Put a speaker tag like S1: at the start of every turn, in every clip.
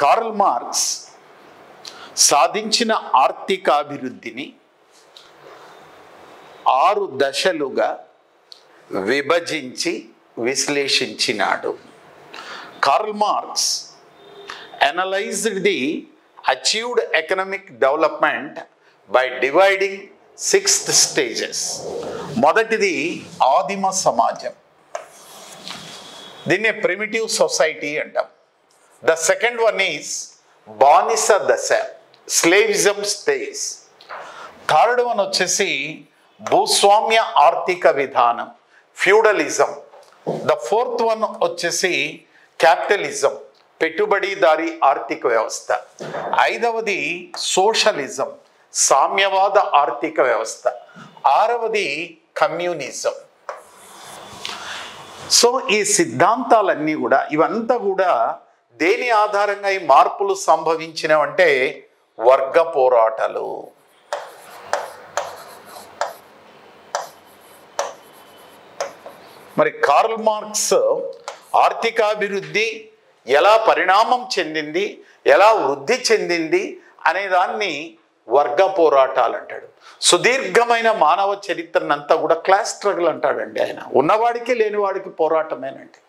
S1: Karl Marx సాధించిన ఆర్థికాభివృద్ధిని 6 దశలుగా విభజించి విశ్లేషించినాడు. Karl Marx analysed the achieved economic development by dividing 6 stages. మొదటిది ఆదిమ సమాజం, దీన్నే ప్రిమిటివ్ సొసైటీ అంటాం. ద సెకండ్ వన్ ఈజ్ బానిస దశ, స్లేవిజం స్టేజ్. థర్డ్ వన్ వచ్చేసి భూస్వామ్య ఆర్థిక విధానం, ఫ్యూడలిజం. ద ఫోర్త్ వన్ వచ్చేసి క్యాపిటలిజం, పెట్టుబడిదారీ ఆర్థిక వ్యవస్థ. ఐదవది సోషలిజం, సామ్యవాద ఆర్థిక వ్యవస్థ. ఆరవది కమ్యూనిజం. సో ఈ సిద్ధాంతాలన్నీ కూడా, ఇవంతా కూడా దేని ఆధారంగా ఈ మార్పులు సంభవించినవంటే వర్గ పోరాటాలు. మరి కార్ల్ మార్క్స్ ఆర్థికాభివృద్ధి ఎలా పరిణామం చెందింది, ఎలా వృద్ధి చెందింది అనే దాన్ని వర్గ పోరాటాలు అంటాడు. సుదీర్ఘమైన మానవ చరిత్రనంతా కూడా క్లాస్ స్ట్రగుల్ అంటాడండి ఆయన. ఉన్నవాడికి లేనివాడికి పోరాటమేనండి.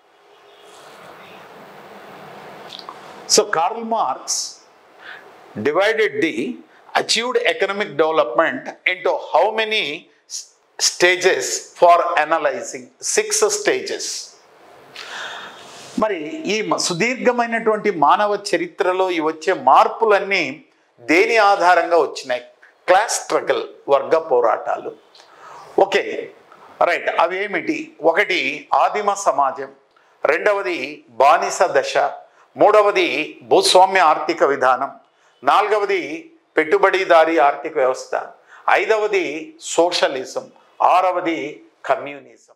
S1: So Karl Marx divided the achieved economic development into how many stages for analyzing? 6 stages. మరి ఈ సుదీర్ఘమైనటువంటి మానవ చరిత్రలో ఈ వచ్చే మార్పులన్నీ దేని ఆధారంగా వచ్చినాయి? క్లాస్ స్ట్రగల్, వర్గ పోరాటాలు. Okay, right. అవి ఏమిటి? ఒకటి ఆదిమ సమాజం, రెండవది బానిస దశ, మూడవది భూస్వామ్య ఆర్థిక విధానం, నాలుగవది పెట్టుబడిదారీ ఆర్థిక వ్యవస్థ, ఐదవది సోషలిజం, ఆరవది కమ్యూనిజం.